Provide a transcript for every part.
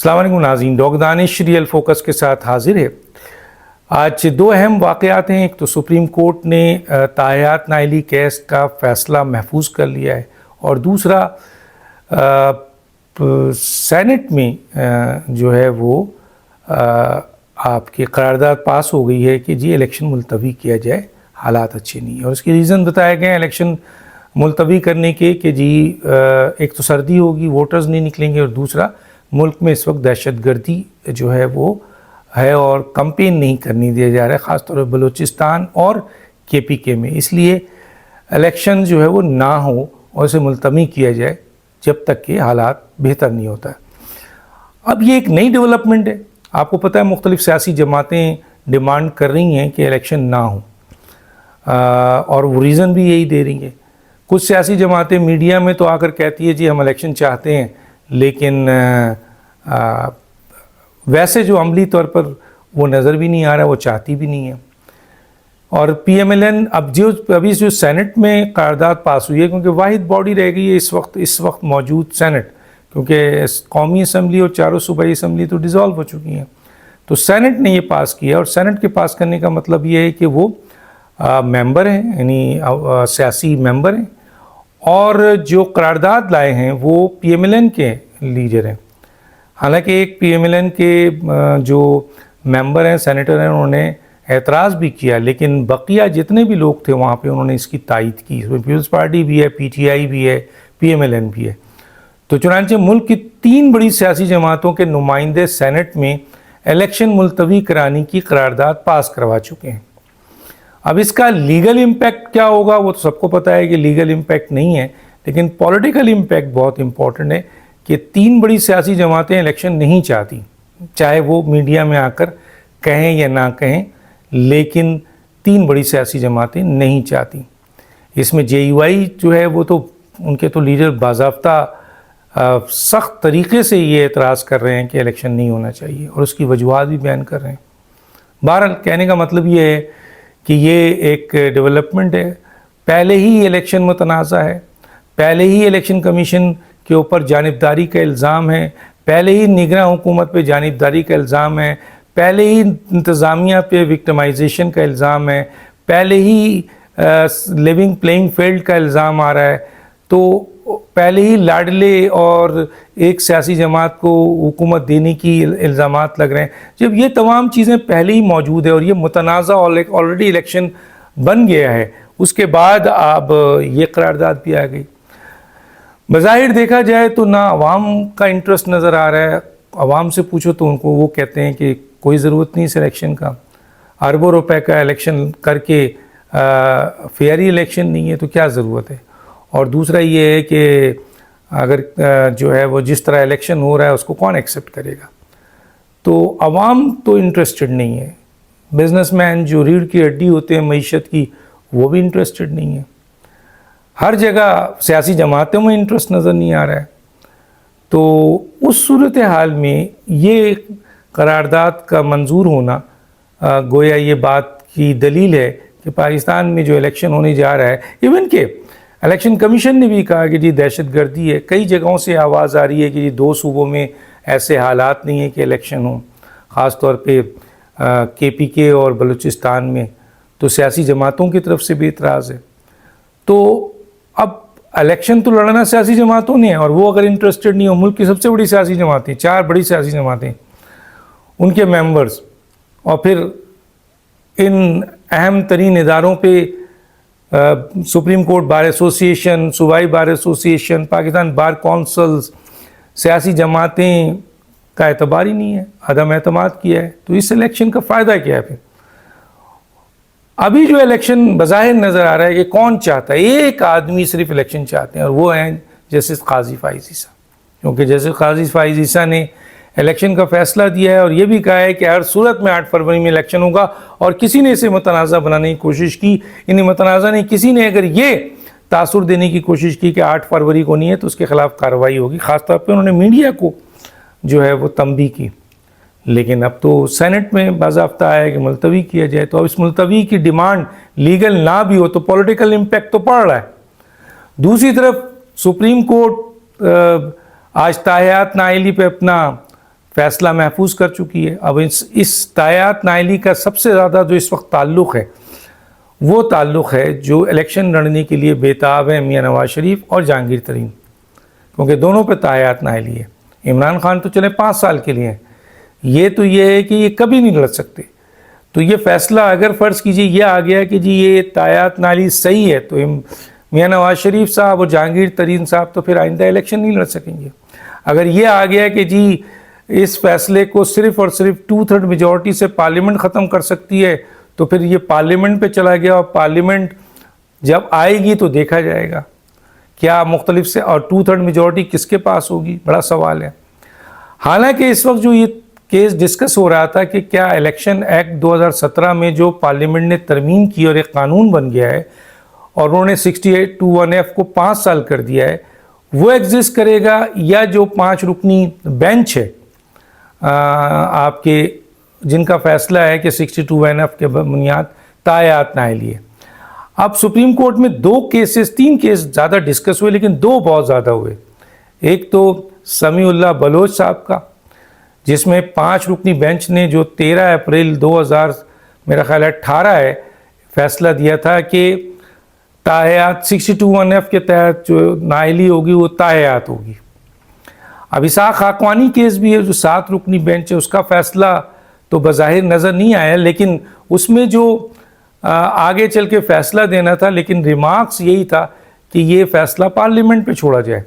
السلام علیکم ناظرین، ڈاکٹر دانش ریئل فوکس کے ساتھ حاضر ہے۔ آج دو اہم واقعات ہیں۔ ایک تو سپریم کورٹ نے تاحیات نااہلی کیس کا فیصلہ محفوظ کر لیا ہے، اور دوسرا سینٹ میں جو ہے وہ آپ کی قرارداد پاس ہو گئی ہے کہ جی الیکشن ملتوی کیا جائے، حالات اچھے نہیں ہیں۔ اور اس کے ریزن بتائے گئے ہیں الیکشن ملتوی کرنے کے کہ جی ایک تو سردی ہوگی، ووٹرز نہیں نکلیں گے، اور دوسرا ملک میں اس وقت دہشت گردی جو ہے وہ ہے اور کمپین نہیں کرنی دیا جا رہا ہے، خاص طور پر بلوچستان اور KPK میں۔ اس لیے الیکشن جو ہے وہ نہ ہو اور اسے ملتوی کیا جائے جب تک کہ حالات بہتر نہیں ہوتا ہے۔ اب یہ ایک نئی ڈیولپمنٹ ہے۔ آپ کو پتہ ہے مختلف سیاسی جماعتیں ڈیمانڈ کر رہی ہیں کہ الیکشن نہ ہو، اور وہ ریزن بھی یہی دے رہی ہیں۔ کچھ سیاسی جماعتیں میڈیا میں تو آ کر کہتی ہے جی ہم الیکشن چاہتے ہیں، لیکن ویسے جو عملی طور پر وہ نظر بھی نہیں آ رہا، وہ چاہتی بھی نہیں ہے۔ اور PMLN ابھی جو سینٹ میں قرارداد پاس ہوئی ہے، کیونکہ واحد باڈی رہ گئی ہے اس وقت موجود سینٹ، کیونکہ قومی اسمبلی اور چاروں صوبائی اسمبلی تو ڈیزالو ہو چکی ہیں، تو سینٹ نے یہ پاس کیا۔ اور سینٹ کے پاس کرنے کا مطلب یہ ہے کہ وہ ممبر ہیں، یعنی سیاسی ممبر ہیں، اور جو قرارداد لائے ہیں وہ PMLN کے لیڈر ہیں۔ حالانکہ ایک PMLN کے جو ممبر ہیں، سینیٹر ہیں، انہوں نے اعتراض بھی کیا، لیکن بقیہ جتنے بھی لوگ تھے وہاں پہ انہوں نے اس کی تائید کی۔ اس میں پیپلز پارٹی بھی ہے، PTI بھی ہے، PMLN بھی ہے۔ تو چنانچہ ملک کی 3 بڑی سیاسی جماعتوں کے نمائندے سینٹ میں الیکشن ملتوی کرانے کی قرارداد پاس کروا چکے ہیں۔ اب اس کا لیگل امپیکٹ کیا ہوگا وہ تو سب کو پتہ ہے کہ لیگل امپیکٹ نہیں ہے، لیکن پولیٹیکل امپیکٹ بہت امپورٹنٹ ہے کہ 3 بڑی سیاسی جماعتیں الیکشن نہیں چاہتی، چاہے وہ میڈیا میں آ کر کہیں یا نہ کہیں، لیکن 3 بڑی سیاسی جماعتیں نہیں چاہتی۔ اس میں JUI جو ہے وہ تو ان کے تو لیڈر باضابطہ سخت طریقے سے یہ اعتراض کر رہے ہیں کہ الیکشن نہیں ہونا چاہیے، اور اس کی وجوہات بھی بیان کر رہے ہیں۔ بہرحال کہنے کا مطلب یہ ہے کہ یہ ایک ڈیولپمنٹ ہے۔ پہلے ہی الیکشن متنازع ہے، پہلے ہی الیکشن کمیشن کے اوپر جانبداری کا الزام ہے، پہلے ہی نگراں حکومت پہ جانبداری کا الزام ہے، پہلے ہی انتظامیہ پہ وکٹمائزیشن کا الزام ہے، پہلے ہی لیونگ پلینگ فیلڈ کا الزام آ رہا ہے، تو پہلے ہی لاڈلے اور ایک سیاسی جماعت کو حکومت دینے کی الزامات لگ رہے ہیں۔ جب یہ تمام چیزیں پہلے ہی موجود ہیں اور یہ متنازع آلریڈی الیکشن بن گیا ہے، اس کے بعد اب یہ قرارداد بھی آ گئی۔ بظاہر دیکھا جائے تو نہ عوام کا انٹرسٹ نظر آ رہا ہے۔ عوام سے پوچھو تو ان کو وہ کہتے ہیں کہ کوئی ضرورت نہیں اس الیکشن کا، اربوں روپے کا الیکشن کر کے فیئر الیکشن نہیں ہے تو کیا ضرورت ہے۔ اور دوسرا یہ ہے کہ اگر جو ہے وہ جس طرح الیکشن ہو رہا ہے اس کو کون ایکسیپٹ کرے گا۔ تو عوام تو انٹرسٹڈ نہیں ہے، بزنس مین جو ریڑھ کی ہڈی ہوتے ہیں معیشت کی وہ بھی انٹرسٹڈ نہیں ہے، ہر جگہ سیاسی جماعتوں میں انٹرسٹ نظر نہیں آ رہا ہے۔ تو اس صورتحال میں یہ قرارداد کا منظور ہونا گویا یہ بات کی دلیل ہے کہ پاکستان میں جو الیکشن ہونے جا رہا ہے، ایون کہ الیکشن کمیشن نے بھی کہا کہ جی دہشت گردی ہے، کئی جگہوں سے آواز آ رہی ہے کہ جی 2 صوبوں میں ایسے حالات نہیں ہیں کہ الیکشن ہوں، خاص طور پہ KPK اور بلوچستان میں، تو سیاسی جماعتوں کی طرف سے بھی اعتراض ہے۔ تو اب الیکشن تو لڑنا سیاسی جماعتوں نے ہے، اور وہ اگر انٹرسٹڈ نہیں ہو، ملک کی سب سے بڑی سیاسی جماعتیں 4 بڑی سیاسی جماعتیں، ان کے ممبرز، اور پھر ان اہم ترین اداروں پہ سپریم کورٹ بار ایسوسی ایشن، صوبائی بار ایسوسی ایشن، پاکستان بار کونسلز، سیاسی جماعتیں کا اعتبار ہی نہیں ہے، عدم اعتماد کیا ہے، تو اس الیکشن کا فائدہ کیا ہے پھر؟ ابھی جو الیکشن بظاہر نظر آ رہا ہے کہ کون چاہتا ہے، ایک آدمی صرف الیکشن چاہتے ہیں، اور وہ ہیں جسٹس قاضی فائز عیسیٰ، کیونکہ جسٹس قاضی فائز عیسیٰ نے الیکشن کا فیصلہ دیا ہے، اور یہ بھی کہا ہے کہ ہر صورت میں 8 فروری میں الیکشن ہوگا، اور کسی نے اسے متنازع بنانے کی کوشش کی، یعنی متنازع نہیں، کسی نے اگر یہ تاثر دینے کی کوشش کی کہ 8 فروری کو نہیں ہے تو اس کے خلاف کارروائی ہوگی۔ خاص طور پہ انہوں نے میڈیا کو جو ہے وہ تنبیہ کی، لیکن اب تو سینٹ میں باضابطہ آیا ہے کہ ملتوی کیا جائے، تو اب اس ملتوی کی ڈیمانڈ لیگل نہ بھی ہو تو پولیٹیکل امپیکٹ تو پڑ رہا ہے۔ دوسری طرف سپریم کورٹ آج تاحیات نااہلی پہ اپنا فیصلہ محفوظ کر چکی ہے. اب اس تایات نائلی کا سب سے زیادہ جو اس وقت تعلق ہے وہ تعلق ہے جو الیکشن لڑنے کے لیے بیتاب ہیں میاں نواز شریف اور جہانگیر ترین، کیونکہ دونوں پہ تایات نائلی ہے. عمران خان تو چلے 5 سال کے لیے ہیں، یہ تو یہ ہے کہ یہ کبھی نہیں لڑ سکتے. تو یہ فیصلہ اگر فرض کیجیے یہ آ گیا کہ جی یہ تایات نائلی صحیح ہے تو میاں نواز شریف صاحب اور جہانگیر ترین صاحب تو پھر آئندہ الیکشن نہیں لڑ سکیں گے. اگر یہ آ گیا کہ جی اس فیصلے کو صرف اور صرف 2/3 میجورٹی سے پارلیمنٹ ختم کر سکتی ہے تو پھر یہ پارلیمنٹ پہ چلا گیا، اور پارلیمنٹ جب آئے گی تو دیکھا جائے گا کیا مختلف سے، اور 2/3 میجورٹی کس کے پاس ہوگی، بڑا سوال ہے. حالانکہ اس وقت جو یہ کیس ڈسکس ہو رہا تھا کہ کیا الیکشن ایکٹ 2017 میں جو پارلیمنٹ نے ترمیم کی اور ایک قانون بن گیا ہے اور انہوں نے 68(1)(f) کو 5 سال کر دیا ہے، وہ ایگزسٹ کرے گا، یا جو 5 رکنی بینچ ہے آپ کے جن کا فیصلہ ہے کہ 62(1)(f) کے بنیاد تایات نائلی ہے. اب سپریم کورٹ میں 3 کیس زیادہ ڈسکس ہوئے، لیکن 2 بہت زیادہ ہوئے. ایک تو سمیع اللہ بلوچ صاحب کا، جس میں 5 رکنی بینچ نے جو 13 اپریل 2000 میرا خیال ہے 18 ہے فیصلہ دیا تھا کہ تایات 62(1)(f) کے تحت جو نائلی ہوگی وہ تایات ہوگی. اب اسحاق خاقوانی کیس بھی ہے جو 7 رکنی بینچ ہے، اس کا فیصلہ تو بظاہر نظر نہیں آیا، لیکن اس میں جو آگے چل کے فیصلہ دینا تھا، لیکن ریمارکس یہی تھا کہ یہ فیصلہ پارلیمنٹ پہ چھوڑا جائے.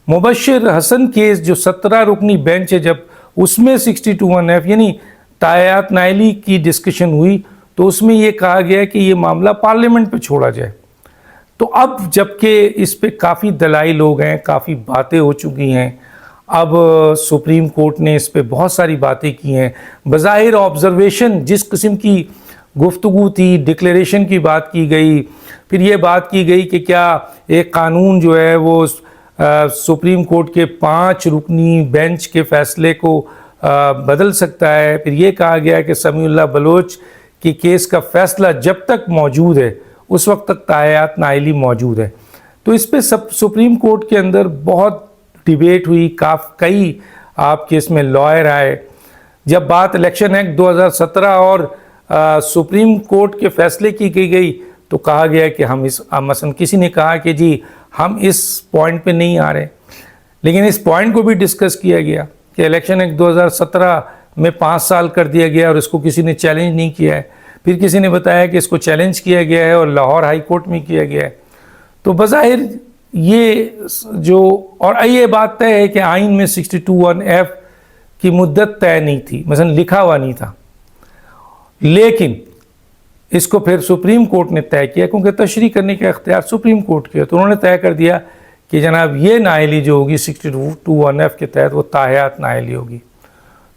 مبشر حسن کیس جو 17 رکنی بینچ ہے، جب اس میں 62(1)(f) یعنی تایات نائلی کی ڈسکشن ہوئی تو اس میں یہ کہا گیا کہ یہ معاملہ پارلیمنٹ پہ چھوڑا جائے. تو اب جبکہ اس پہ کافی دلائل ہو گئے ہیں، کافی باتیں ہو چکی ہیں، اب سپریم کورٹ نے اس پہ بہت ساری باتیں کی ہیں. بظاہر آبزرویشن جس قسم کی گفتگو تھی، ڈکلیریشن کی بات کی گئی، پھر یہ بات کی گئی کہ کیا ایک قانون جو ہے وہ سپریم کورٹ کے 5 رکنی بینچ کے فیصلے کو بدل سکتا ہے. پھر یہ کہا گیا کہ سمیع اللہ بلوچ کی کیس کا فیصلہ جب تک موجود ہے اس وقت تک تایات نائلی موجود ہے. تو اس پہ سپریم کورٹ کے اندر بہت ڈیبیٹ ہوئی، کئی آپ کے اس میں لائر آئے. جب بات الیکشن ایکٹ 2017 اور سپریم کورٹ کے فیصلے کی گئی تو کہا گیا کہ ہم مثلا کسی نے کہا کہ جی ہم اس پوائنٹ پہ نہیں آ رہے، لیکن اس پوائنٹ کو بھی ڈسکس کیا گیا کہ الیکشن ایکٹ 2017 میں 5 سال کر دیا گیا اور اس کو کسی نے چیلنج نہیں کیا ہے. پھر کسی نے بتایا کہ اس کو چیلنج کیا گیا ہے اور لاہور ہائی کورٹ میں کیا گیا ہے. تو بظاہر یہ جو، اور یہ بات طے ہے کہ آئین میں 62(1)(f) کی مدت طے نہیں تھی، مثلا لکھا ہوا نہیں تھا، لیکن اس کو پھر سپریم کورٹ نے طے کیا کیونکہ تشریح کرنے کا اختیار سپریم کورٹ کیا. تو انہوں نے طے کر دیا کہ جناب یہ نائلی جو ہوگی 62(1)(f) کے تحت وہ تایات نائلی ہوگی.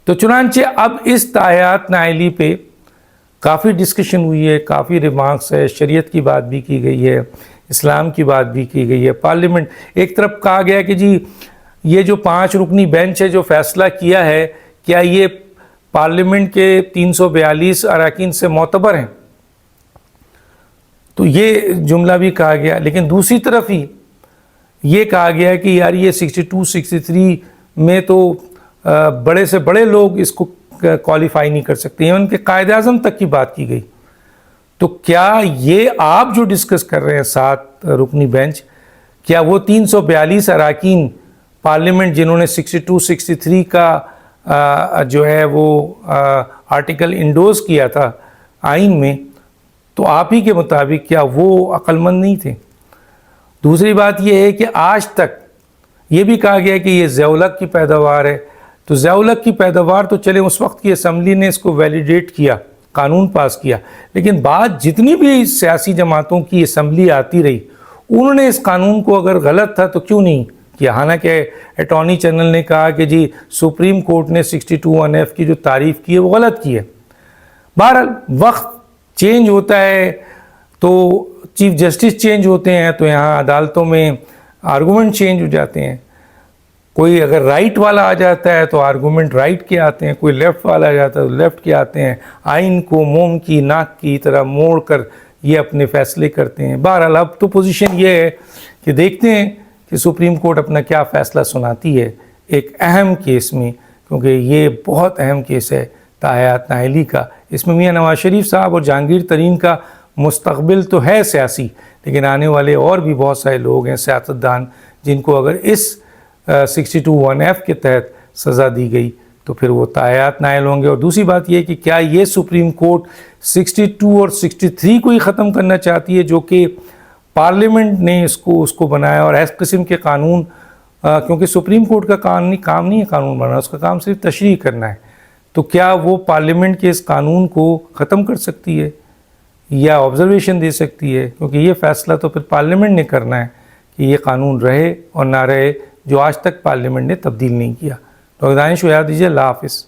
تو چنانچہ اب اس تایات نائلی پہ کافی ڈسکشن ہوئی ہے، کافی ریمارکس ہے، شریعت کی بات بھی کی گئی ہے، اسلام کی بات بھی کی گئی ہے. پارلیمنٹ ایک طرف کہا گیا کہ جی یہ جو 5 رکنی بینچ ہے جو فیصلہ کیا ہے کیا یہ پارلیمنٹ کے 342 اراکین سے معتبر ہیں، تو یہ جملہ بھی کہا گیا. لیکن دوسری طرف ہی یہ کہا گیا کہ یار یہ 62 63 میں تو بڑے سے بڑے لوگ اس کو کوالیفائی نہیں کر سکتے، ان کے قائد اعظم تک کی بات کی گئی. تو کیا یہ آپ جو ڈسکس کر رہے ہیں 7 رکنی بینچ، کیا وہ 342 اراکین پارلیمنٹ جنہوں نے 62 63 کا جو ہے وہ آرٹیکل انڈوز کیا تھا آئین میں، تو آپ ہی کے مطابق کیا وہ عقل مند نہیں تھے؟ دوسری بات یہ ہے کہ آج تک یہ بھی کہا گیا کہ یہ ضیاء الحق کی پیداوار ہے. تو ضیاء الحق کی پیداوار تو چلے اس وقت کی اسمبلی نے اس کو ویلیڈیٹ کیا، قانون پاس کیا، لیکن بعد جتنی بھی سیاسی جماعتوں کی اسمبلی آتی رہی انہوں نے اس قانون کو اگر غلط تھا تو کیوں نہیں کیا. حالانکہ اٹارنی جنرل نے کہا کہ جی سپریم کورٹ نے 62(1)(f) کی جو تعریف کی ہے وہ غلط کی ہے. بہرحال وقت چینج ہوتا ہے تو چیف جسٹس چینج ہوتے ہیں تو یہاں عدالتوں میں آرگومنٹ چینج ہو جاتے ہیں. کوئی اگر رائٹ والا آ جاتا ہے تو آرگومنٹ رائٹ کے آتے ہیں، کوئی لیفٹ والا آ جاتا ہے تو لیفٹ کے آتے ہیں. آئین کو موم کی ناک کی طرح موڑ کر یہ اپنے فیصلے کرتے ہیں. بہرحال اب تو پوزیشن یہ ہے کہ دیکھتے ہیں کہ سپریم کورٹ اپنا کیا فیصلہ سناتی ہے ایک اہم کیس میں کیونکہ یہ بہت اہم کیس ہے تاحیات نااہلی کا. اس میں میاں نواز شریف صاحب اور جہانگیر ترین کا مستقبل تو ہے سیاسی، لیکن آنے والے اور بھی بہت سارے لوگ ہیں سیاستدان جن کو اگر اس 62(1)(f) کے تحت سزا دی گئی تو پھر وہ تاحیات نائل ہوں گے. اور دوسری بات یہ کہ کیا یہ سپریم کورٹ 62 اور 63 کو ہی ختم کرنا چاہتی ہے جو کہ پارلیمنٹ نے اس کو بنایا، اور اس قسم کے قانون کیونکہ سپریم کورٹ کا کام نہیں ہے قانون بنانا، اس کا کام صرف تشریح کرنا ہے. تو کیا وہ پارلیمنٹ کے اس قانون کو ختم کر سکتی ہے یا آبزرویشن دے سکتی ہے؟ کیونکہ یہ فیصلہ تو پھر پارلیمنٹ نے کرنا ہے کہ یہ قانون رہے اور نہ رہے، جو آج تک پارلیمنٹ نے تبدیل نہیں کیا. تو دانش کو یاد دیجیے. اللہ حافظ.